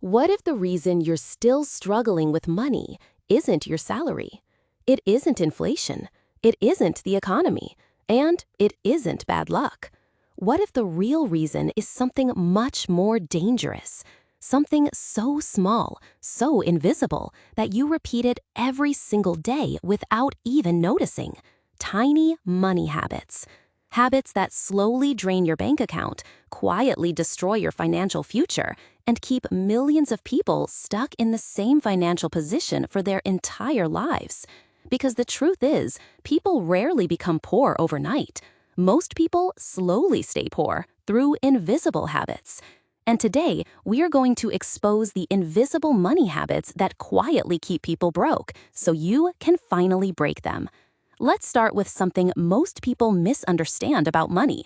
What if the reason you're still struggling with money isn't your salary? It isn't inflation. It isn't the economy. And it isn't bad luck. What if the real reason is something much more dangerous? Something so small, so invisible, that you repeat it every single day without even noticing. Tiny money habits. Habits that slowly drain your bank account, quietly destroy your financial future, and keep millions of people stuck in the same financial position for their entire lives. Because the truth is, people rarely become poor overnight. Most people slowly stay poor through invisible habits. And today, we are going to expose the invisible money habits that quietly keep people broke, so you can finally break them. Let's start with something most people misunderstand about money.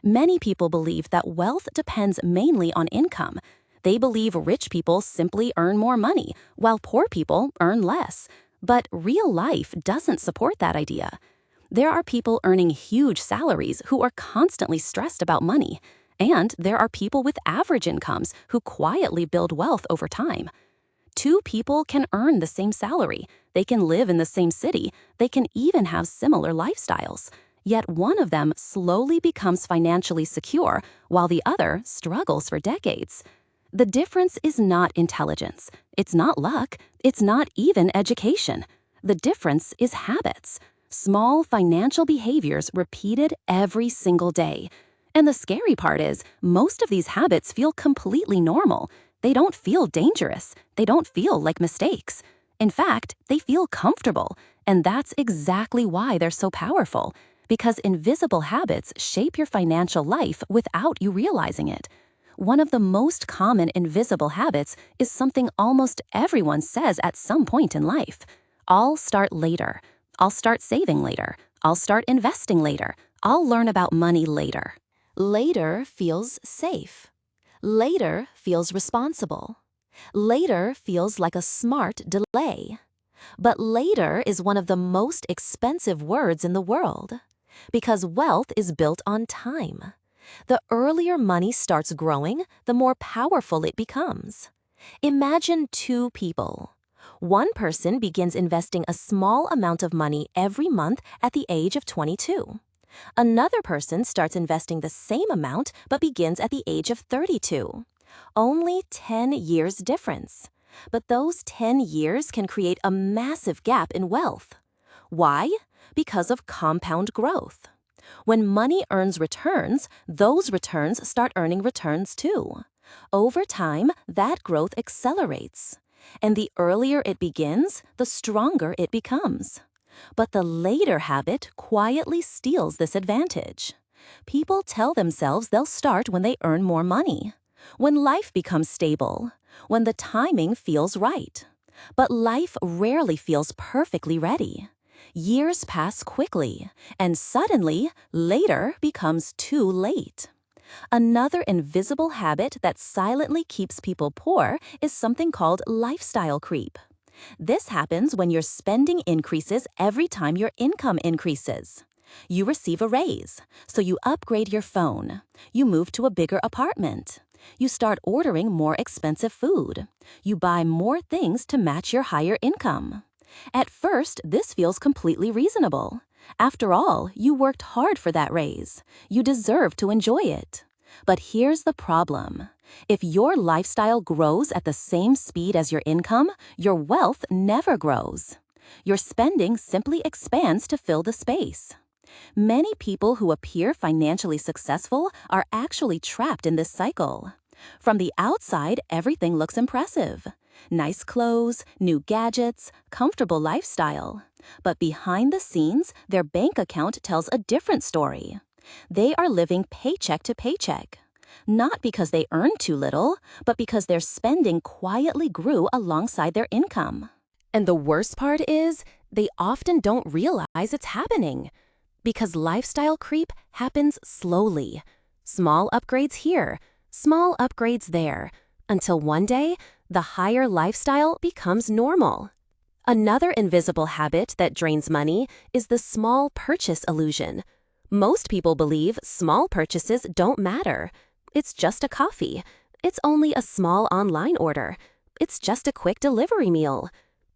Many people believe that wealth depends mainly on income. They believe rich people simply earn more money, while poor people earn less. But real life doesn't support that idea. There are people earning huge salaries who are constantly stressed about money. And there are people with average incomes who quietly build wealth over time. Two people can earn the same salary, they can live in the same city, they can even have similar lifestyles. Yet one of them slowly becomes financially secure, while the other struggles for decades. The difference is not intelligence, it's not luck, it's not even education. The difference is habits. Small financial behaviors repeated every single day. And the scary part is, most of these habits feel completely normal. They don't feel dangerous. They don't feel like mistakes. In fact, they feel comfortable. And that's exactly why they're so powerful. Because invisible habits shape your financial life without you realizing it. One of the most common invisible habits is something almost everyone says at some point in life. I'll start later. I'll start saving later. I'll start investing later. I'll learn about money later. Later feels safe. Later feels responsible. Later feels like a smart delay. But later is one of the most expensive words in the world. Because wealth is built on time. The earlier money starts growing, the more powerful it becomes. Imagine two people. One person begins investing a small amount of money every month at the age of 22. Another person starts investing the same amount but begins at the age of 32. Only 10 years difference. But those 10 years can create a massive gap in wealth. Why? Because of compound growth. When money earns returns, those returns start earning returns too. Over time, that growth accelerates. And the earlier it begins, the stronger it becomes. But the later habit quietly steals this advantage. People tell themselves they'll start when they earn more money, when life becomes stable, when the timing feels right. But life rarely feels perfectly ready. Years pass quickly, and suddenly, later becomes too late. Another invisible habit that silently keeps people poor is something called lifestyle creep. This happens when your spending increases every time your income increases. You receive a raise, so you upgrade your phone. You move to a bigger apartment. You start ordering more expensive food. You buy more things to match your higher income. At first, this feels completely reasonable. After all, you worked hard for that raise. You deserve to enjoy it. But here's the problem. If your lifestyle grows at the same speed as your income, your wealth never grows. Your spending simply expands to fill the space. Many people who appear financially successful are actually trapped in this cycle. From the outside, everything looks impressive. Nice clothes, new gadgets, comfortable lifestyle. But behind the scenes, their bank account tells a different story. They are living paycheck to paycheck. Not because they earned too little, but because their spending quietly grew alongside their income. And the worst part is, they often don't realize it's happening. Because lifestyle creep happens slowly. Small upgrades here, small upgrades there, until one day, the higher lifestyle becomes normal. Another invisible habit that drains money is the small purchase illusion. Most people believe small purchases don't matter. It's just a coffee. It's only a small online order. It's just a quick delivery meal.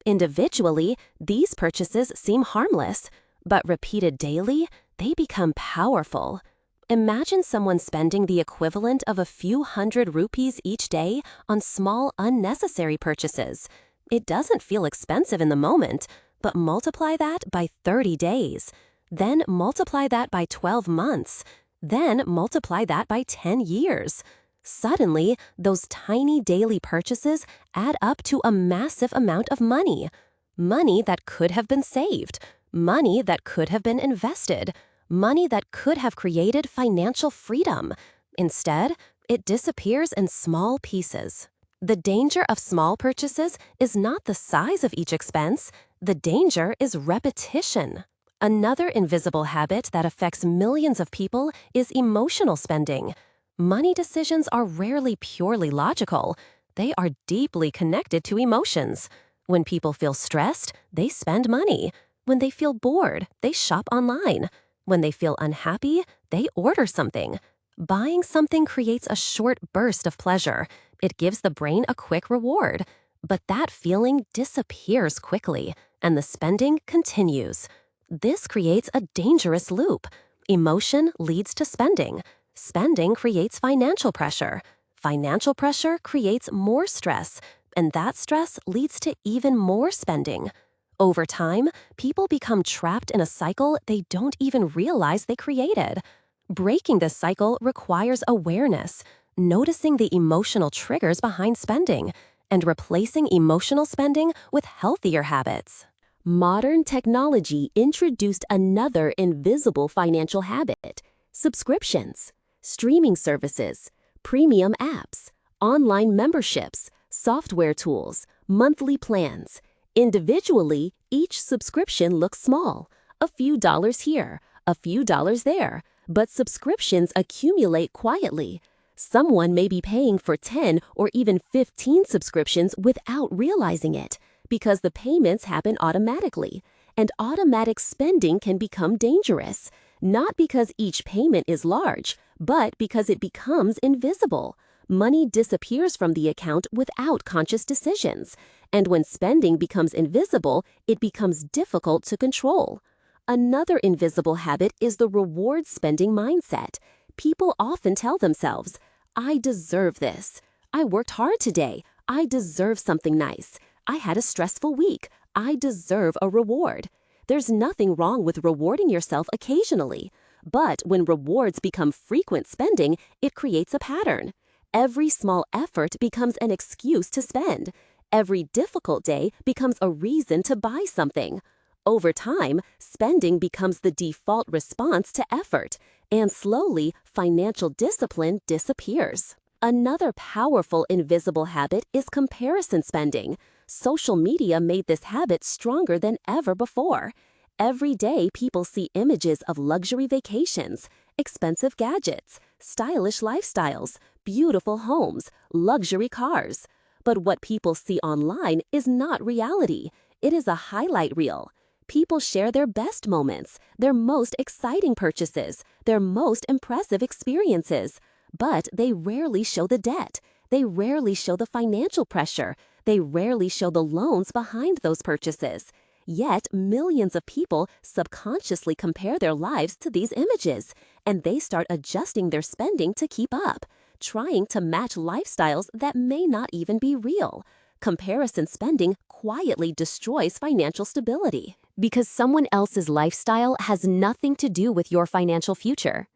Individually, these purchases seem harmless, but repeated daily, they become powerful. Imagine someone spending the equivalent of a few hundred rupees each day on small, unnecessary purchases. It doesn't feel expensive in the moment, but multiply that by 30 days. Then multiply that by 12 months. Then multiply that by 10 years. Suddenly, those tiny daily purchases add up to a massive amount of money. Money that could have been saved. Money that could have been invested. Money that could have created financial freedom. Instead, it disappears in small pieces. The danger of small purchases is not the size of each expense. The danger is repetition. Another invisible habit that affects millions of people is emotional spending. Money decisions are rarely purely logical. They are deeply connected to emotions. When people feel stressed, they spend money. When they feel bored, they shop online. When they feel unhappy, they order something. Buying something creates a short burst of pleasure. It gives the brain a quick reward. But that feeling disappears quickly, and the spending continues. This creates a dangerous loop. Emotion leads to spending. Spending creates financial pressure. Financial pressure creates more stress, and that stress leads to even more spending. Over time, people become trapped in a cycle they don't even realize they created. Breaking this cycle requires awareness, noticing the emotional triggers behind spending, and replacing emotional spending with healthier habits. Modern technology introduced another invisible financial habit: subscriptions. Streaming services, premium apps, online memberships, software tools, monthly plans. Individually, each subscription looks small. A few dollars here, a few dollars there, but subscriptions accumulate quietly. Someone may be paying for 10 or even 15 subscriptions without realizing it, because the payments happen automatically. And automatic spending can become dangerous, not because each payment is large, but because it becomes invisible. Money disappears from the account without conscious decisions, and when spending becomes invisible, it becomes difficult to control. Another invisible habit is the reward spending mindset. People often tell themselves, "I deserve this. I worked hard today. I deserve something nice. I had a stressful week. I deserve a reward." There's nothing wrong with rewarding yourself occasionally. But when rewards become frequent spending, it creates a pattern. Every small effort becomes an excuse to spend. Every difficult day becomes a reason to buy something. Over time, spending becomes the default response to effort, and slowly, financial discipline disappears. Another powerful invisible habit is comparison spending. Social media made this habit stronger than ever before. Every day, people see images of luxury vacations, expensive gadgets, stylish lifestyles, beautiful homes, luxury cars. But what people see online is not reality. It is a highlight reel. People share their best moments, their most exciting purchases, their most impressive experiences. But they rarely show the debt. They rarely show the financial pressure. They rarely show the loans behind those purchases. Yet, millions of people subconsciously compare their lives to these images, and they start adjusting their spending to keep up, trying to match lifestyles that may not even be real. Comparison spending quietly destroys financial stability, because someone else's lifestyle has nothing to do with your financial future.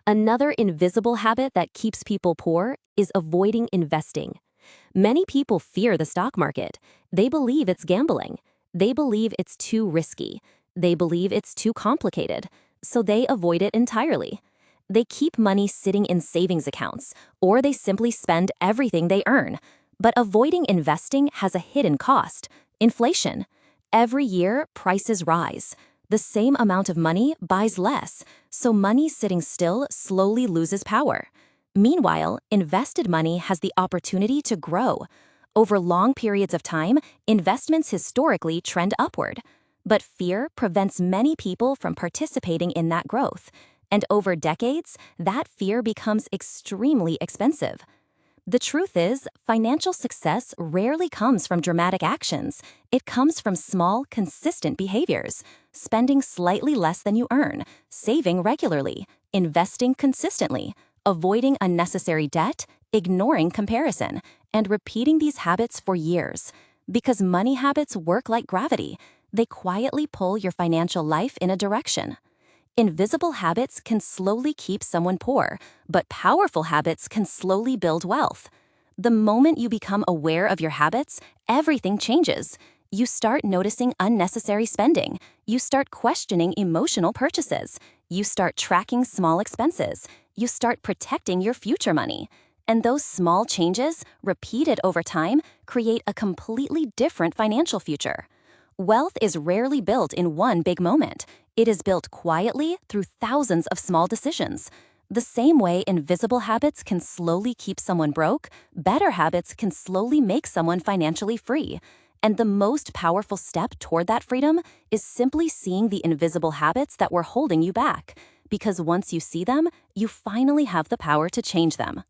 Another invisible habit that keeps people poor is avoiding investing. Many people fear the stock market. They believe it's gambling. They believe it's too risky. They believe it's too complicated, so they avoid it entirely. They keep money sitting in savings accounts, or they simply spend everything they earn. But avoiding investing has a hidden cost: inflation. Every year, prices rise. The same amount of money buys less, so money sitting still slowly loses power. Meanwhile, invested money has the opportunity to grow. Over long periods of time, investments historically trend upward. But fear prevents many people from participating in that growth. And over decades, that fear becomes extremely expensive. The truth is, financial success rarely comes from dramatic actions. It comes from small, consistent behaviors. Spending slightly less than you earn, saving regularly, investing consistently, avoiding unnecessary debt, ignoring comparison, and repeating these habits for years. Because money habits work like gravity, they quietly pull your financial life in a direction. Invisible habits can slowly keep someone poor, but powerful habits can slowly build wealth. The moment you become aware of your habits, everything changes. You start noticing unnecessary spending. You start questioning emotional purchases. You start tracking small expenses. You start protecting your future money. And those small changes, repeated over time, create a completely different financial future. Wealth is rarely built in one big moment. It is built quietly through thousands of small decisions. The same way invisible habits can slowly keep someone broke, better habits can slowly make someone financially free. And the most powerful step toward that freedom is simply seeing the invisible habits that were holding you back. Because once you see them, you finally have the power to change them.